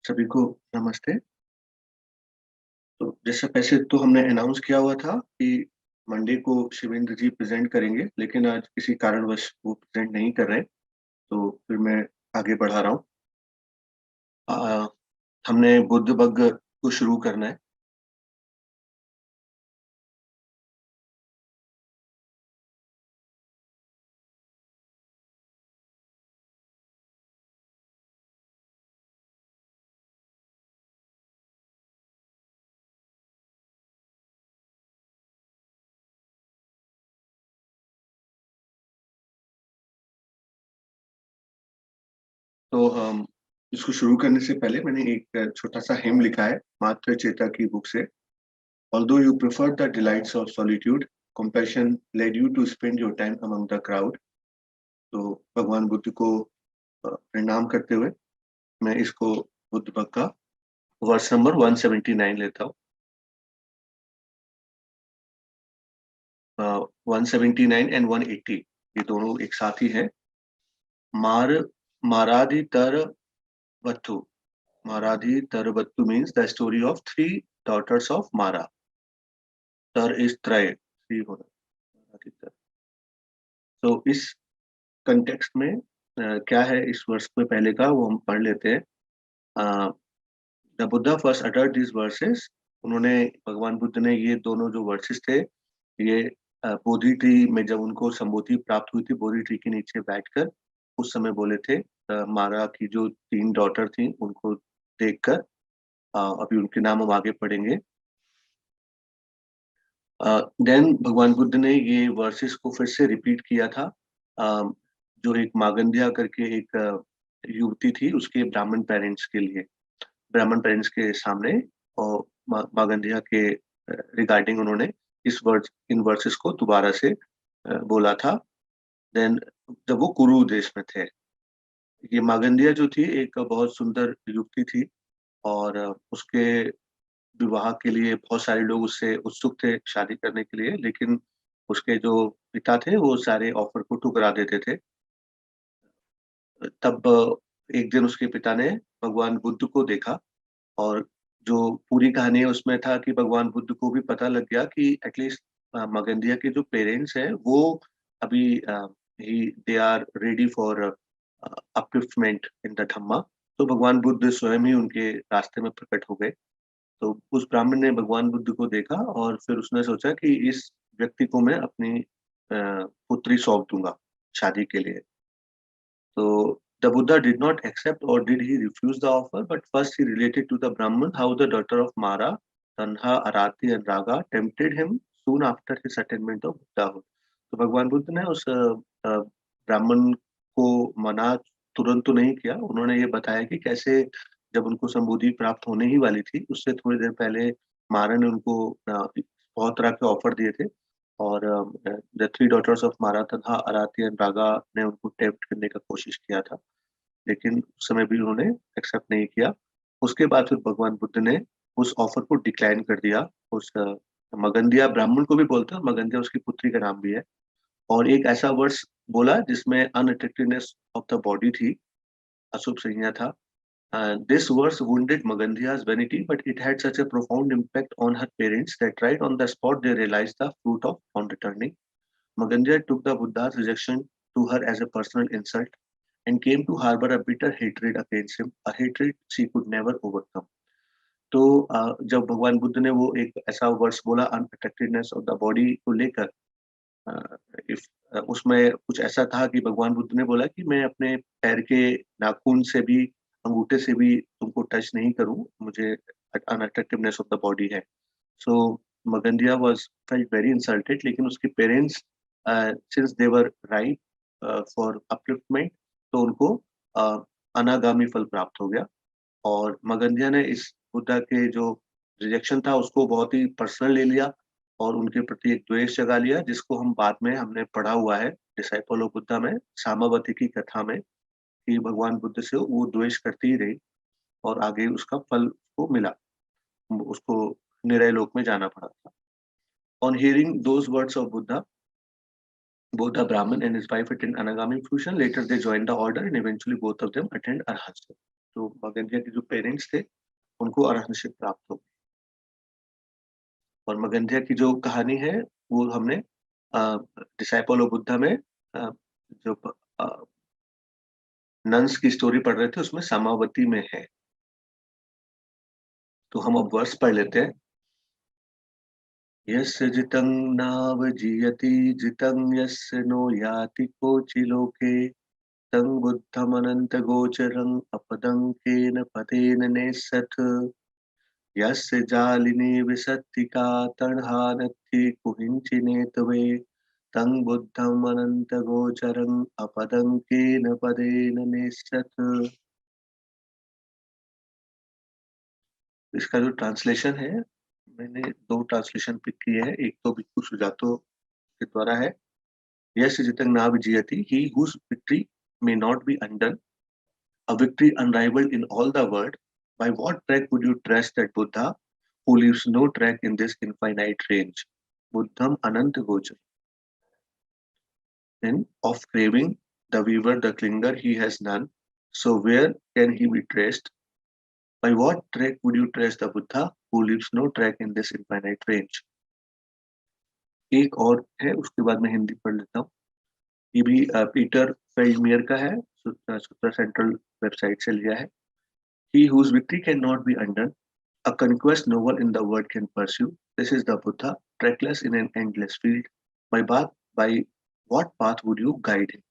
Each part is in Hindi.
सभी को नमस्ते। तो जैसे पैसे तो हमने अनाउंस किया हुआ था कि मंडे को शिवेंद्र जी प्रेज़ेंट करेंगे, लेकिन आज किसी कारणवश वो प्रेज़ेंट नहीं कर रहे, तो फिर मैं आगे बढ़ा रहा हूँ। अ, हमने बुद्ध वग्ग को शुरू करना है। तो इसको शुरू करने से पहले मैंने एक छोटा-सा हिम्न लिखा है, मात्र चेता की बुक से। Although you preferred the delights of solitude, compassion led you to spend your time among the crowd। तो भगवान बुद्ध को प्रणाम करते हुए मैं इसको बुद्ध वग्ग का वर्स नंबर 179 लेता हूँ। 179 एंड 180 ये दोनों एक साथ ही हैं। मार माराधितर वत्थु माराधितर means the story of three daughters of Mara. तर इज त्रय थ्री होना माराधितर। तो इस कंटेक्स्ट में क्या है इस वर्ष में पहले का वो हम पढ़ लेते हैं। The Buddha first uttered this versus. उन्होंने भगवान बुद्ध ने ये दोनों जो वर्सेस थे ये बोधि ट्री में जब उनको संबोधि प्राप्त हुई थी बोधि ट्री के नीचे बैठकर उस समय बोले थे। मारा की जो तीन डॉटर थी उनको देखकर। अभी उनके नाम हम आगे पढ़ेंगे। देन भगवान बुद्ध ने ये वर्सेस को फिर से रिपीट किया था। जो एक मागंधिया करके एक युवती थी उसके ब्राह्मण पेरेंट्स के लिए ब्राह्मण पेरेंट्स के सामने और मागंधिया के रिगार्डिंग उन्होंने इस वर्ड इन वर्सेस को दोबारा से बोला था। देन जब वो कुरु देश में थे। ये मागंधिया जो थी एक बहुत सुंदर युवती थी और उसके विवाह के लिए बहुत सारे लोग उससे उत्सुक थे शादी करने के लिए, लेकिन उसके जो पिता थे वो सारे ऑफर को ठुकरा देते थे। तब एक दिन उसके पिता ने भगवान बुद्ध को देखा और जो पूरी कहानी है उसमें था कि भगवान बुद्ध को भी पता लग गया कि एटलीस्ट मागंधिया के जो पेरेंट्स हैं वो अभी ही they are ready for upliftment in the Dhamma. तो भगवान बुद्ध स्वयं ही उनके रास्ते में प्रकट हो गए। तो उस ब्राह्मण ने भगवान बुद्ध को देखा और फिर उसने सोचा कि इस व्यक्ति को मैं अपनी पुत्री सौंप दूंगा शादी के लिए। So the Buddha did not accept or did he refuse the offer, but first he related to the Brahman how the daughter of Mara, Tanha, Arati and Raga tempted him soon after his attainment of Buddhahood। तो भगवान बुद्ध ने उस ब्राह्मण को मना तुरंत तो नहीं किया। उन्होंने ये बताया कि कैसे जब उनको संबोधि प्राप्त होने ही वाली थी उससे थोड़ी देर पहले मारा ने उनको बहुत तरह के ऑफर दिए थे और द थ्री डॉटर्स ऑफ मारा तथा अराती एंड रागा ने उनको टेम्प्ट करने का कोशिश किया था, लेकिन उस समय भी उन्होंने एक्सेप्ट नहीं किया। उसके बाद फिर भगवान बुद्ध ने उस ऑफर को डिक्लाइन कर दिया। उस मगंदिया ब्राह्मण को भी बोलते हैं, मगंदिया उसकी पुत्री का नाम भी है। और एक ऐसा वर्ड्स बोला जिसमें अनअट्रैक्टिवनेस ऑफ द बॉडी थी, अशुभ संज्ञा था। This verse wounded Magandhia's vanity, but it had such a profound impact on her parents that right on the spot they realized the fruit of on returning. Magandhia took the Buddha's rejection to her as a personal insult and came to harbor a bitter hatred against him, a hatred she could never overcome। तो जब भगवान बुद्ध ने वो एक ऐसा वर्ड्स बोला अनअट्रैक्टिवनेस ऑफ द बॉडी को लेकर, इफ उसमें कुछ ऐसा था कि भगवान बुद्ध ने बोला कि मैं अपने पैर के नाखून से भी अंगूठे से भी तुमको टच नहीं करूँ, मुझे अनअट्रैक्टिवनेस ऑफ द बॉडी है। सो मगंदिया वाज़ फेल्ट वेरी इंसल्टेड, लेकिन उसके parents since they were right for upliftment तो उनको अनागामी फल प्राप्त हो गया। और मगंदिया ने इस बुद्धा के जो रिजेक्शन था उसको बहुत ही पर्सनल ले लिया और उनके प्रति एक द्वेष जगा लिया, जिसको हम बाद में हमने पढ़ा हुआ है डिसाइपल ऑफ बुद्धा में, सामावती की कथा में, कि भगवान बुद्ध से वो द्वेष करती ही रही और आगे उसका फल को मिला। उसको निरय लोक में जाना पड़ा था। On hearing those words of Buddha, both the Brahmin and his wife attained Anagami fruition. Later they joined the order and eventually both of them attained Arhatstva। तो मगेंद्रिया के जो पेरेंट्स थे उनको अरहंतशिप प्राप्त हो। और मगेंद्रिया की जो कहानी है वो हमने डिसाइपल ऑफ बुद्धा में जो नन्स की स्टोरी पढ़ रहे थे उसमें समावती में है। तो हम अब वर्स पढ़ लेते हैं। यस्य जितं नावजीयति जितं यस्य नो याति कोचि लोके तं बुद्धमनन्तगोचरम् अपदं केन पदेन नेष्यथ। यस्य जालिनी विसत्तिका तर्हानद्धि कुहिञ्चिनेतवे तं बुद्धम् अनन्तगोचरम् अपदं केन पदेन नेष्यथ। इसका जो ट्रांसलेशन है, मैंने दो ट्रांसलेशन पिक किए हैं। एक तो भिक्खु सुजातो के द्वारा है, yes जितं नाभ जियति, he whose victory may not be undone, a victory unrivaled in all the world. By what track would you trust that Buddha, who leaves no track in this infinite range? Buddham ananta gochar. Then of craving, the weaver, the clinger, he has none. So where can he be traced? By what track would you trace the Buddha, who leaves no track in this infinite range? एक और है, उसके बाद मैं हिंदी पढ़ लेता हूँ। ये भी पीटर फेल्डमियर का है, सूत्रा सेंट्रल वेबसाइट से लिया है। He whose victory cannot be undone, a conquest no one in the world can pursue. This is the Buddha, trackless in an endless field. By what path would you guide him?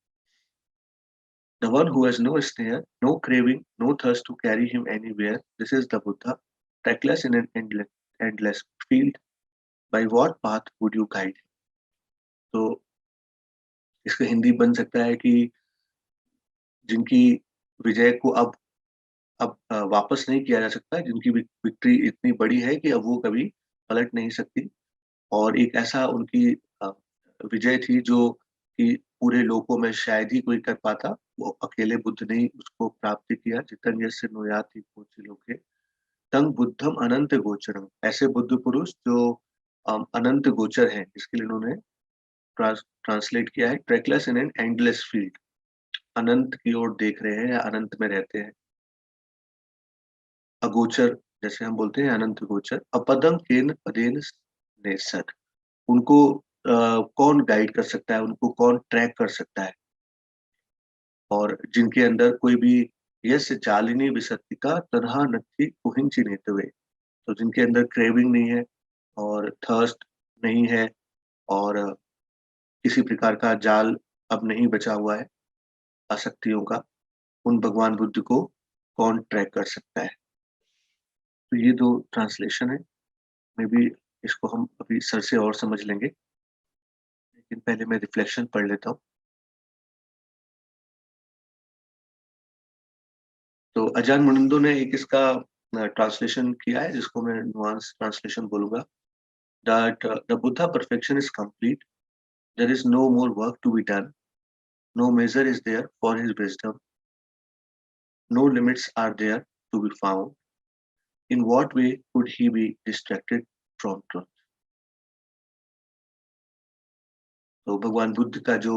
The one who has no snare, no craving, no thirst to carry him anywhere. This is the Buddha, trackless in an endless field. By what path would you guide him? तो इसका हिंदी बन सकता है कि जिनकी विजय को अब वापस नहीं किया जा सकता, जिनकी विक्ट्री इतनी बड़ी है कि अब वो कभी पलट नहीं सकती। और एक ऐसा उनकी विजय थी जो कि पूरे लोकों में शायद ही कोई कर पाता, वो अकेले बुद्ध ने ही उसको प्राप्त किया। जितन यस्य नो याति कोचि लोके तं बुद्धम अनंत गोचरम। ऐसे बुद्ध पुरुष जो अनंत गोचर हैं, जिसके लिए उन्होंने ट्रांसलेट किया है trackless in an endless field. अनंत की ओर देख रहे हैं या अनंत में रहते हैं। अगोचर जैसे हम बोलते हैं, अनंत गोचर। अपदं केन पदेन नेसत। उनको कौन गाइड कर सकता है, उनको कौन ट्रैक कर सकता है। और जिनके अंदर कोई भी यस जालिनी विसत्तिका तनहा नत्थि कुहिंची नेतवे। तो जिनके अंदर क्रेविंग नहीं है और थर्स्ट नहीं है और किसी प्रकार का जाल अब नहीं बचा हुआ है आसक्तियों का, उन भगवान बुद्ध को कौन ट्रैक कर सकता है। तो ये दो ट्रांसलेशन है। मे बी इसको हम अभी सर से और समझ लेंगे, लेकिन पहले मैं रिफ्लेक्शन पढ़ लेता हूँ। तो अजान मुनिंदो ने एक इसका ट्रांसलेशन किया है, जिसको मैं नुआंस ट्रांसलेशन बोलूंगा। That the Buddha perfection is complete, there is no more work to be done, no measure is there for his wisdom, no limits are there to be found, in what way could he be distracted from truth. तो भगवान बुद्ध का जो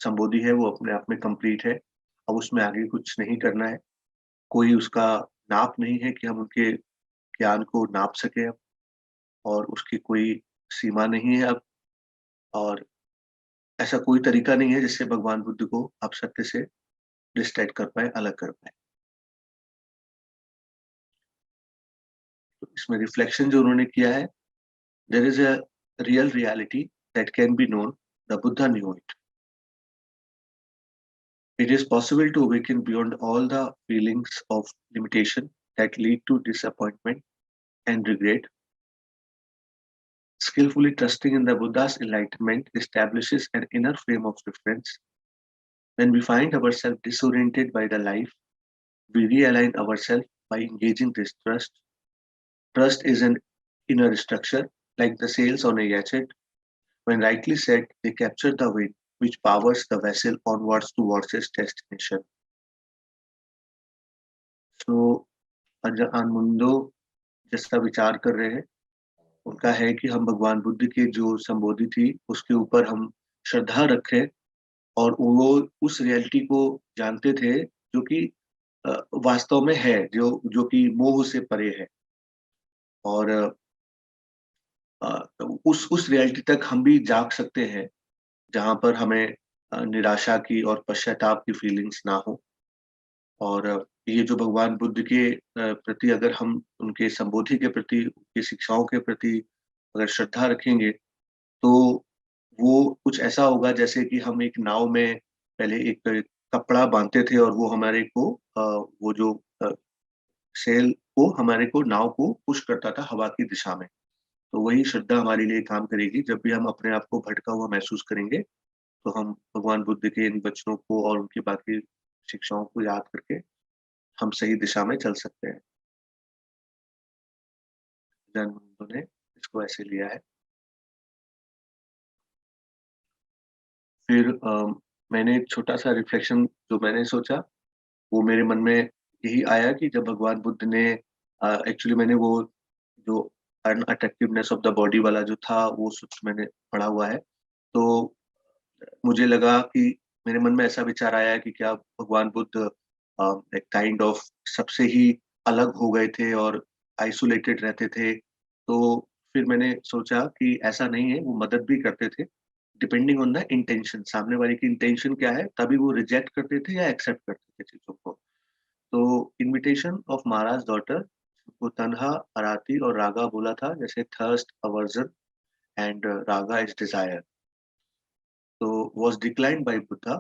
संबोधि है वो अपने आप में कंप्लीट है। अब उसमें आगे कुछ नहीं करना है, कोई उसका नाप नहीं है कि हम उनके ज्ञान को नाप सके अब, और उसकी कोई सीमा नहीं है अब। और ऐसा कोई तरीका नहीं है जिससे भगवान बुद्ध को आप सत्य से डिस्ट्रैक्ट कर पाए, अलग कर पाए। तो इसमें रिफ्लेक्शन जो उन्होंने किया है, there is a real reality that can be known, the Buddha knew it. It is possible to awaken beyond all the feelings of limitation that lead to disappointment and regret. Skillfully trusting in the Buddha's enlightenment establishes an inner frame of reference. When we find ourselves disoriented by the life, we realign ourselves by engaging this trust. Trust is an inner structure, like the sails on a yacht. When rightly set, they capture the wind, which powers the vessel onwards towards its destination. So, अनमुंदो जैसा विचार कर रहे हैं, उनका है कि हम भगवान बुद्ध की जो संबोधि थी उसके ऊपर हम श्रद्धा रखें, और वो उस रियलिटी को जानते थे जो कि वास्तव में है, जो कि मोह से परे है। और उस रियलिटी तक हम भी जाग सकते हैं जहाँ पर हमें निराशा की और पश्चाताप की फीलिंग्स ना हो। और ये जो भगवान बुद्ध के प्रति अगर हम उनके संबोधि के प्रति, उनकी शिक्षाओं के प्रति अगर श्रद्धा रखेंगे, तो वो कुछ ऐसा होगा जैसे कि हम एक नाव में पहले एक कपड़ा बाँधते थे और वो हमारे को वो जो अ, सेल को हमारे को नाव को पुश करता था हवा की दिशा में। तो वही श्रद्धा हमारे लिए काम करेगी। जब भी हम अपने आप को भटका हुआ महसूस करेंगे, तो हम भगवान बुद्ध के इन वचनों को और उनकी बाकी शिक्षाओं को याद करके हम सही दिशा में चल सकते हैं। जैन बंधु ने इसको ऐसे लिया है। फिर मैंने एक छोटा-सा रिफ्लेक्शन जो मैंने सोचा, वो मेरे मन में यही आया कि जब भगवान बुद्ध ने एक्चुअली मैंने वो जो अनअट्रैक्टिवनेस ऑफ द बॉडी वाला जो था, वो सूत्र मैंने पढ़ा हुआ है। तो मुझे लगा कि मेरे मन में ऐसा विचार आया कि क्या भगवान बुद्ध एक काइंड ऑफ सबसे ही अलग हो गए थे और आइसोलेटेड रहते थे। तो फिर मैंने सोचा कि ऐसा नहीं है, वो मदद भी करते थे, डिपेंडिंग ऑन द इंटेंशन, सामने वाले की इंटेंशन क्या है, तभी वो रिजेक्ट करते थे या एक्सेप्ट करते थे चीज़ों को। तो इन्विटेशन ऑफ महाराज डॉटर वो तन्हा, अराती और रागा बोला था, जैसे thirst, aversion and raga is desire. So was declined by Buddha.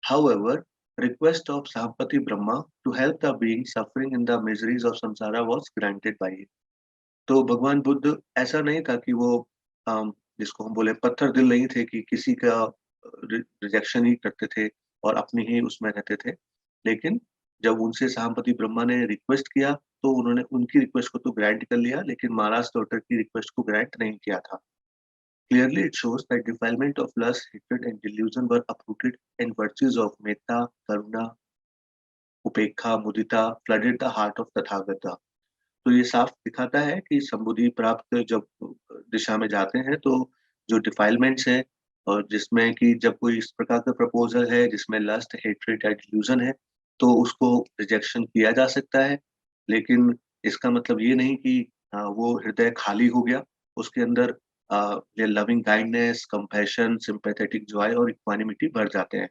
However, request of Sahampati Brahma to help the being suffering in the miseries of samsara was granted by him. तो भगवान बुद्ध ऐसा नहीं था कि वो जिसको हम बोले पत्थर दिल नहीं थे कि किसी का रिजेक्शन ही करते थे और अपनी ही उसमें रहते थे। लेकिन जब उनसे साहम्पति ब्रह्मा ने रिक्वेस्ट किया, तो उन्होंने उनकी रिक्वेस्ट को तो ग्रांट कर लिया, लेकिन महाराज डॉटर की रिक्वेस्ट को ग्रांट नहीं किया था। Clearly, it shows that defilement of lust, hatred, and delusion were uprooted, and virtues of metta, karuna, उपेक्षा, मुदिता flooded the heart of Tathagata. तो ये साफ दिखाता है कि संबुद्धि प्राप्त जब दिशा में जाते हैं, तो जो डिफाइलमेंट्स है और जिसमें कि जब कोई इस प्रकार का प्रपोजल है जिसमें लस्ट, हेट्रेड या डिल्यूजन है, तो उसको रिजेक्शन किया जा सकता है। लेकिन इसका मतलब ये नहीं कि वो हृदय खाली हो गया। उसके अंदर ये loving kindness, compassion, sympathetic Joy और इक्वानिमिटी भर जाते हैं।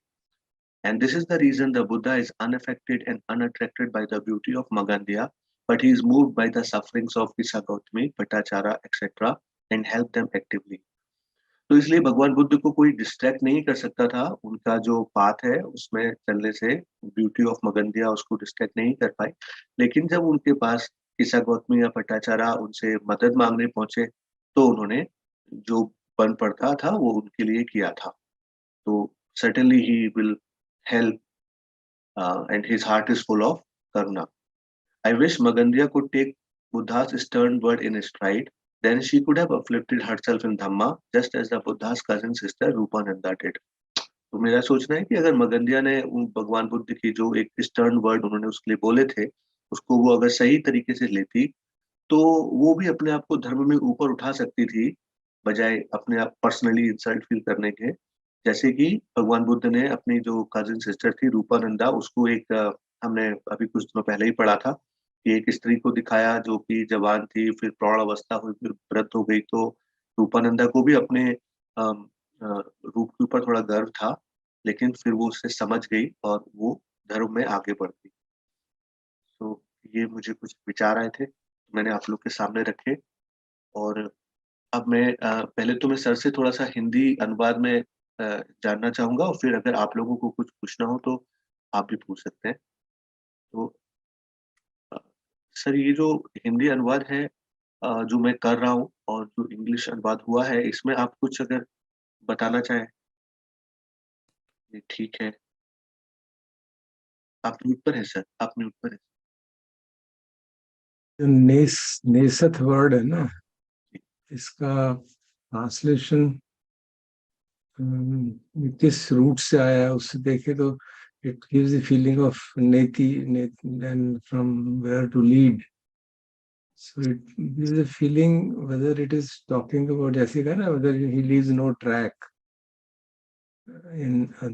And this is the reason the Buddha is unaffected and unattracted by the beauty of Magandhya, but he is moved by the sufferings of Kisagotami, Bhattacharya, etc. and help them actively. तो इसलिए भगवान बुद्ध को कोई डिस्ट्रैक्ट नहीं कर सकता था, उनका जो पाथ है उसमें चलने से ब्यूटी ऑफ मगंदिया उसको डिस्ट्रैक्ट नहीं कर पाई। लेकिन जब उनके पास किसा गौतमी या भट्टाचार्य उनसे मदद मांगने पहुंचे, तो उन्होंने जो बन पड़ता था वो उनके लिए किया था। तो certainly he will help, and his heart is full of karuna. I wish Magandhya could take Buddha's stern word in stride. Then she could have uplifted herself in Dhamma, just as the Buddha's cousin sister Rupananda did. तो मेरा सोचना है कि अगर मगंदिया ने उन भगवान बुद्ध की जो एक स्टर्न वर्ड उन्होंने उसके लिए बोले थे, उसको वो अगर सही तरीके से लेती, तो वो भी अपने आप को धर्म में ऊपर उठा सकती थी, बजाय अपने आप पर्सनली इंसल्ट फील करने के। जैसे कि भगवान बुद्ध ने अपनी जो कज़िन सिस्टर थी रूपानंदा, उसको एक हमने अभी कुछ दिनों पहले ही पढ़ा था कि एक स्त्री को दिखाया जो कि जवान थी, फिर प्रौढ़ अवस्था हुई, फिर वृद्ध हो गई। तो रूपानंदा को भी अपने रूप के ऊपर थोड़ा गर्व था, लेकिन फिर वो उससे समझ गई और वो धर्म में आगे बढ़ गई। तो ये मुझे कुछ विचार आए थे, मैंने आप लोग के सामने रखे। और अब मैं पहले तो मैं सर से थोड़ा-सा हिंदी अनुवाद में जानना चाहूँगा और फिर अगर आप लोगों को कुछ पूछना हो तो आप भी पूछ सकते हैं। तो अ, सर ये जो हिंदी अनुवाद है जो मैं कर रहा हूँ और जो इंग्लिश अनुवाद हुआ है, इसमें आप कुछ अगर बताना चाहें? जी, ठीक है। आप म्यूट पर हैं सर, आप म्यूट पर हैं। जो नेसथ वर्ड है ना, जी, इसका ट्रांसलेशन किस रूट से आया है उससे देखे तो it gives the feeling of neti and from where to lead. So it gives a feeling whether it is talking about जैसे कहा ना, whether he leaves no track.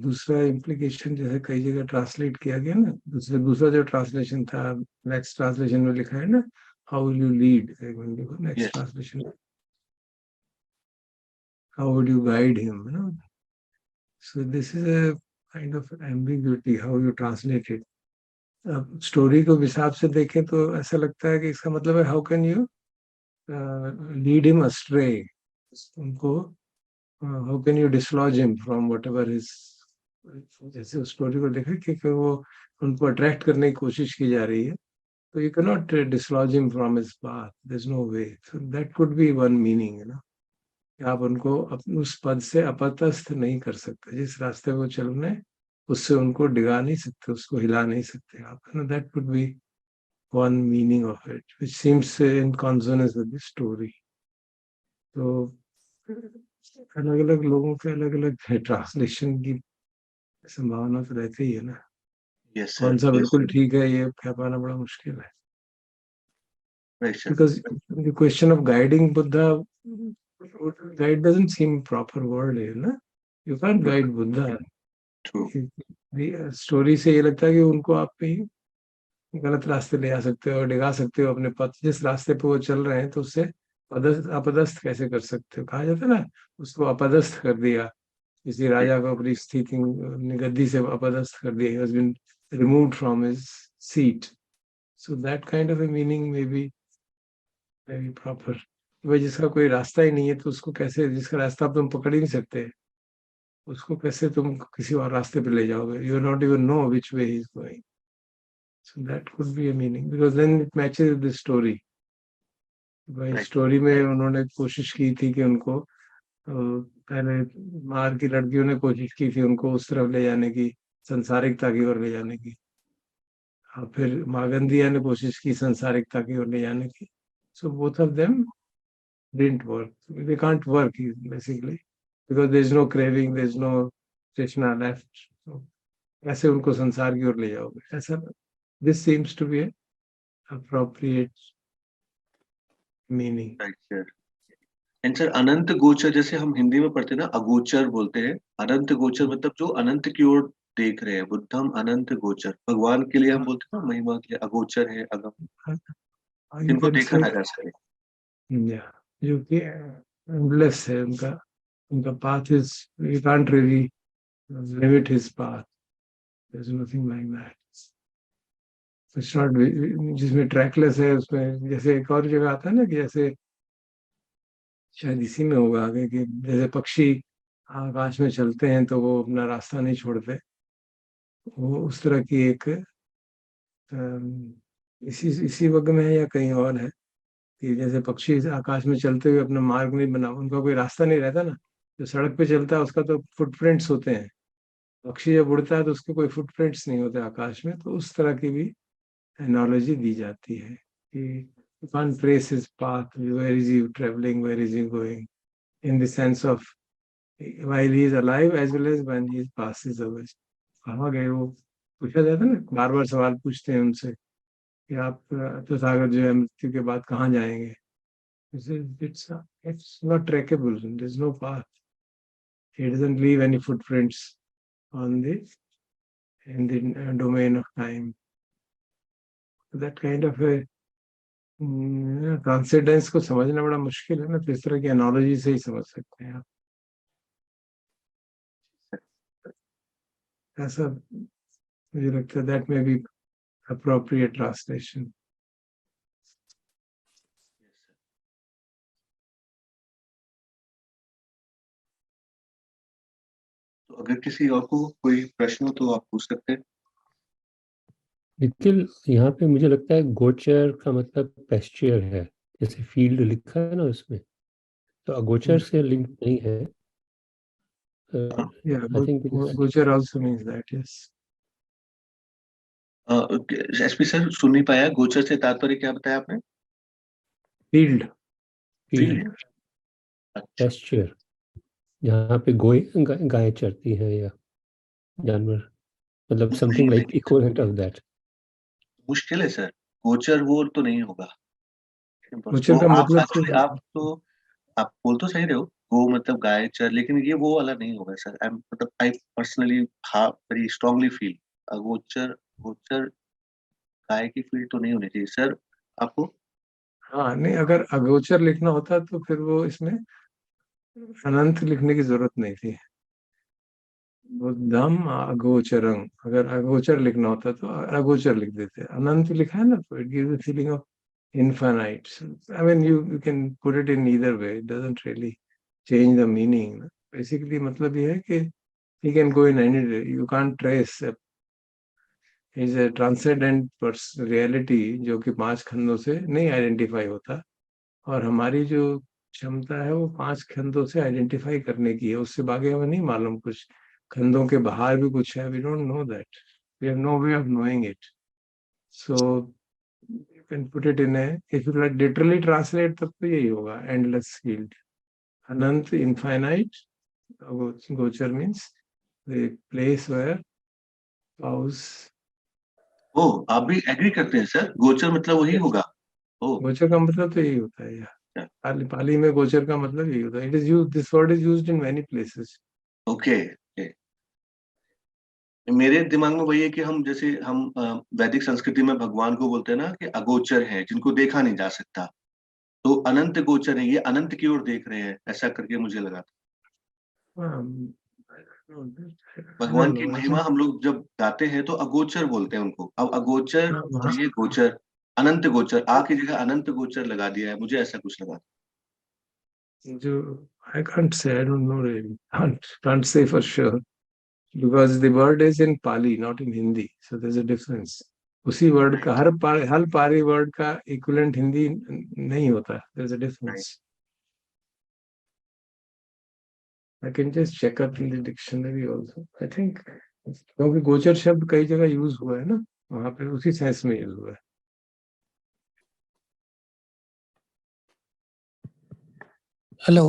दूसरा इम्प्लीकेशन जैसे कई जगह ट्रांसलेट किया गया ना, दूसरा जो ट्रांसलेशन था, नेक्स्ट ट्रांसलेशन में लिखा है ना, how will you lead, next yes translation, how would you guide him, you know. So this is a kind of ambiguity how you translate it. अब स्टोरी को हिसाब से देखें तो ऐसा लगता है कि इसका मतलब है how can you lead him astray, उनको how can you dislodge him from whatever his, जैसे उस स्टोरी को देखा कि वो उनको अट्रैक्ट करने की कोशिश की जा रही है, तो you can not dislodge him from his path, there is no way. So that could be one meaning, है ना, कि आप उनको उस पद से अपदस्थ नहीं कर सकते, जिस रास्ते वो चल रहे हैं उससे उनको डिगा नहीं सकते, उसको हिला नहीं सकते आप, है ना. That could B one meaning of it, which seems in consonance with the story. तो अलग अलग लोगों के अलग अलग ट्रांसलेशन की संभावना तो रहती ही है ना. यस कौन सर सा यस बिल्कुल ठीक है ये कह पाना बड़ा मुश्किल है. Right sir Because the question of guiding Buddha, guide doesn't seem proper word है ना. You can't guide Buddha. True story से ये लगता है कि उनको आप कहीं गलत रास्ते ले जा सकते हो और डिगा सकते हो अपने पथ, जिस रास्ते पे वो चल रहे हैं, तो उससे अपदस्थ कैसे कर सकते हो, कहा जाता है ना, उसको अपदस्थ कर दिया, किसी राजा को अपनी स्थिति गद्दी से अपदस्थ कर दिया, he has been removed from his seat. So that kind of a meaning may be very proper. भाई जिसका कोई रास्ता ही नहीं है तो उसको कैसे, जिसका रास्ता तुम पकड़ ही नहीं सकते, उसको कैसे तुम किसी और रास्ते पे ले जाओगे, you not even know which way he is going. So that could be a meaning because then it matches with the story. भाई राइट स्टोरी में उन्होंने कोशिश की थी कि उनको पहले मार की लड़कियों ने कोशिश की थी उनको उस तरफ ले जाने की, संसारिकता की ओर ले जाने की, और फिर मागंदिया ने कोशिश की संसारिकता की ओर ले जाने की. So both of them didn't work, they can't work basically, because there is no craving, there is no trishna left. कैसे उनको संसार की ओर ले जाओगे, ऐसा. This seems to be appropriate meaning. Right sir and sir अनंत गोचर जैसे हम हिंदी में पढ़ते हैं ना अगोचर बोलते हैं अनंत गोचर मतलब जो अनंत की ओर देख रहे हैं बुद्धम अनंत गोचर भगवान के लिए हम बोलते हैं ना महिमा के लिए अगोचर है अगम You जिनको can देखा say, ना जा सके yeah, जो कि endless है उनका, उनका path is, you can't really limit his path. There's nothing like that. It's not, जिसमें trackless है उसमें, जैसे एक और जगह आता है ना कि जैसे शायद इसी में होगा आगे, कि जैसे पक्षी आकाश में चलते हैं तो वो अपना रास्ता नहीं छोड़ते, वो उस तरह की एक इसी वक्त में है या कहीं और है, कि जैसे पक्षी आकाश में चलते हुए अपना मार्ग नहीं बना, उनका कोई रास्ता नहीं रहता ना. जो सड़क पे चलता है उसका तो फुटप्रिंट्स होते हैं, पक्षी जब उड़ता है तो उसके कोई फुटप्रिंट्स नहीं होते आकाश में. तो उस तरह की भी एनालॉजी दी जाती है कि you can't trace his path, where is he traveling, where is he going, in the sense of while he is alive as well as when he passes away. कहाँ गए वो, पूछा जाता है ना, बार बार सवाल पूछते हैं उनसे कि आप तथागत जो है मृत्यु के बाद कहाँ जाएंगे. It's not trackable. There's no path. He doesn't leave any footprints on the in the domain of time. That kind of a transcendence को समझना बड़ा मुश्किल है ना, तो इस तरह की एनालॉजी से ही समझ सकते हैं आप. ऐसा मुझे लगता है दैट में बी अप्रोप्रिएट ट्रांसलेशन. तो अगर किसी और को कोई प्रश्न हो तो आप पूछ सकते हैं. निखिल, यहाँ पे मुझे लगता है गोचर का मतलब पेस्चर है, जैसे फील्ड लिखा है ना उसमें, तो अगोचर से लिंक नहीं है. Yeah, I think gochar also means that, yes. SP sir सुन नहीं पाया गोचर से तात्पर्य क्या बताया आपने Field. फील्ड अच्छा पेस्चर, जहाँ पे गाय चरती है या जानवर, मतलब something like equivalent of that. मुश्किल है सर गोचर वो तो नहीं होगा गोचर का मतलब आप बोल तो सही रहे हो गो मतलब गाय चर, लेकिन ये वो वाला नहीं होगा सर। आई मतलब I personally very strongly feel अगोचर गोचर गाय की फील्ड तो नहीं होनी चाहिए सर आपको। हाँ नहीं, अगर अगोचर लिखना होता तो फिर वो इसमें अनंत लिखने की जरूरत नहीं थी। वो दम अगोचरंग, अगर अगोचर लिखना होता तो अगोचर लिख देते। अनंत लिखा है ना, तो it gives a feeling of infinite. So, I mean, you can put it in either way. It doesn't really change the meaning. Basically, मतलब ये है कि he can go in any way. You can't trace. Is a transcendent reality जो कि 5 खंडों से नहीं आइडेंटिफाई होता, और हमारी जो क्षमता है वो 5 खंडों से आइडेंटिफाई करने की है। उससे बाकी हमें नहीं मालूम, कुछ खंडों के बाहर भी कुछ है। We don't know that, we have no way of knowing it. So you can put it in a, if you like literally translate तब तो यही होगा, endless field, अनंत, infinite. गोचर means the place where cows. ओ आप भी एग्री करते हैं सर, गोचर मतलब वही Yes. होगा। ओ गोचर का मतलब तो यही होता है यार। पाली में गोचर का मतलब यही होता है। It is use, this word is used in many places. Okay. मेरे दिमाग में वही है कि हम जैसे हम वैदिक संस्कृति में भगवान को बोलते हैं ना कि अगोचर है, जिनको देखा नहीं जा सकता। तो अनंत गोचर है, ये अनंत की ओर देख रहे हैं, ऐसा करके मुझे लगा था। आई भगवान डोंट की नो, आई महिमा थिंक हम लोग जब गाते हैं तो अगोचर बोलते हैं उनको। अब अगोचर वहाँ और ये गोचर, अनंत गोचर, आ की जगह अनंत गोचर लगा दिया है, मुझे ऐसा कुछ लगा। जो, I can't say, I don't know really, can't say for sure, because the word is in Pali, not in Hindi, so there's a difference. उसी वर्ड का राइट हर पारी वर्ड का इक्विवेलेंट हिंदी नहीं होता, there's a right. difference. I can just check up in the dictionary also, I think, क्योंकि गोचर शब्द कई जगह यूज हुआ है ना, वहां पे उसी सेंस में यूज हुआ है। हेलो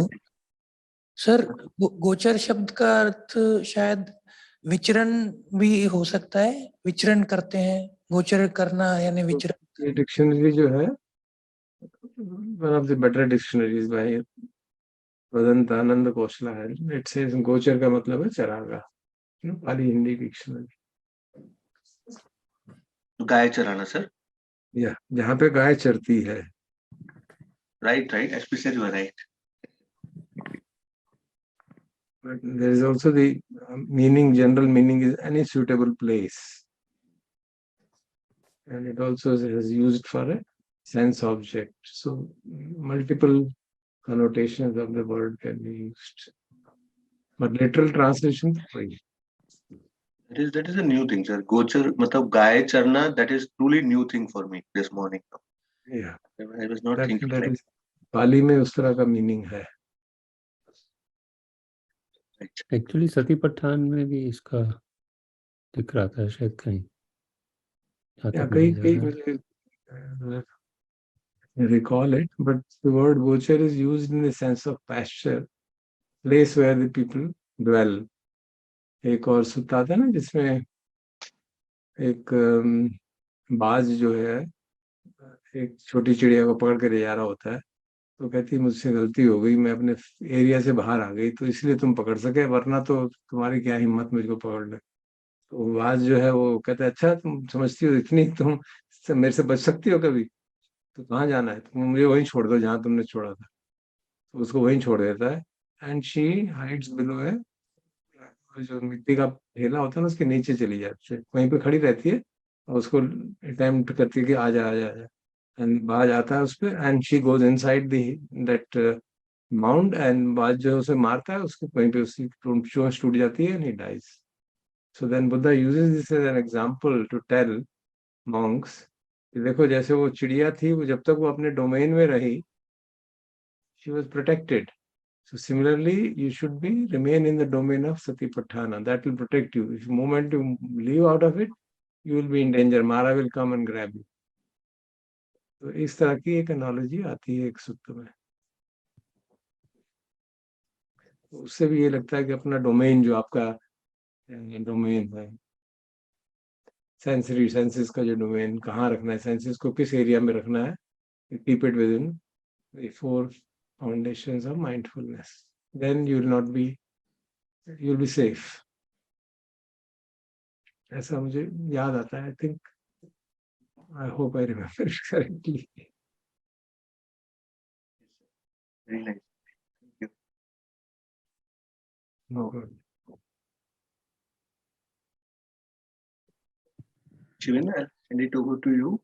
सर, गोचर शब्द का अर्थ शायद विचरण भी हो सकता है। विचरण करते हैं, गोचर करना यानी तो विचरण। ये डिक्शनरी जो है, one of the better dictionaries by Vadantanand Kaushala है, इट सेज गोचर का मतलब है चरागा, पाली हिंदी डिक्शनरी। तो गाय चराना सर। या जहाँ पे गाय चरती है। Right right, SP sir, you are right. But there is also the meaning, general meaning is any suitable place. And it also is used for a sense object. So multiple connotations of the word can be used. But literal translation, वही। That is a new thing sir, गोचर मतलब गाय चरना, that is truly new thing for me this morning. Yeah, I was not thinking that like is, पाली में उस तरह का मीनिंग है। that. एक्चुअली सती पठान में भी इसका दिख रहा था शायद कहीं, जहाँ या तक कई मुझे कई याद है। recall it, but the word gochar is used in the sense of pasture, place where the people dwell. एक और सूत्र आता है ना जिसमें एक बाज जो है एक छोटी चिड़िया को पकड़ के ले जा रहा होता है, तो कहती है मुझसे गलती हो गई, मैं अपने एरिया से बाहर आ गई, तो इसलिए तुम पकड़ सके, वरना तो तुम्हारी क्या हिम्मत मुझको पकड़ने। तो बाज जो है वो कहता है अच्छा तुम समझती हो इतनी, तुम मेरे से बच सकती हो कभी, तो कहाँ जाना है, तुम मुझे वहीं छोड़ दो जहाँ तुमने छोड़ा था। तो उसको वहीं छोड़ देता है। एंड शी हाइड्स बिलो है, जो मिट्टी का ढेला होता है ना उसके नीचे चली जाती है, वहीं पे खड़ी रहती है, और उसको अटेम्प्ट करती है कि आजा आजा आजा। एंड बाज आता है उस पे, and she goes inside the that mount, and बाज जो है उसे मारता है, उसको वहीं पे उसकी चोंच टूट जाती है and he dies. So then Buddha uses this as an example to tell monks कि देखो जैसे वो चिड़िया थी, वो जब तक वो अपने डोमेन में रही, she was protected. So similarly, you should be remain in the domain of Satipatthana. That will protect you. If the moment you leave out of it, you will be in danger. Mara will come and grab you. तो इस तरह की एक एनालॉजी आती है एक सूत्र में। उससे भी ये लगता है कि अपना डोमेन जो आपका डोमेन है, सेंसरी सेंसेस का जो डोमेन कहाँ रखना है, सेंसेस को किस एरिया में रखना है, keep it with in the 4 foundations of mindfulness. then you'll be safe. ऐसा मुझे याद आता है. I think, I hope I remember it correctly. Very nice. Thank you. No problem. Shivendra, I'll send it over to you.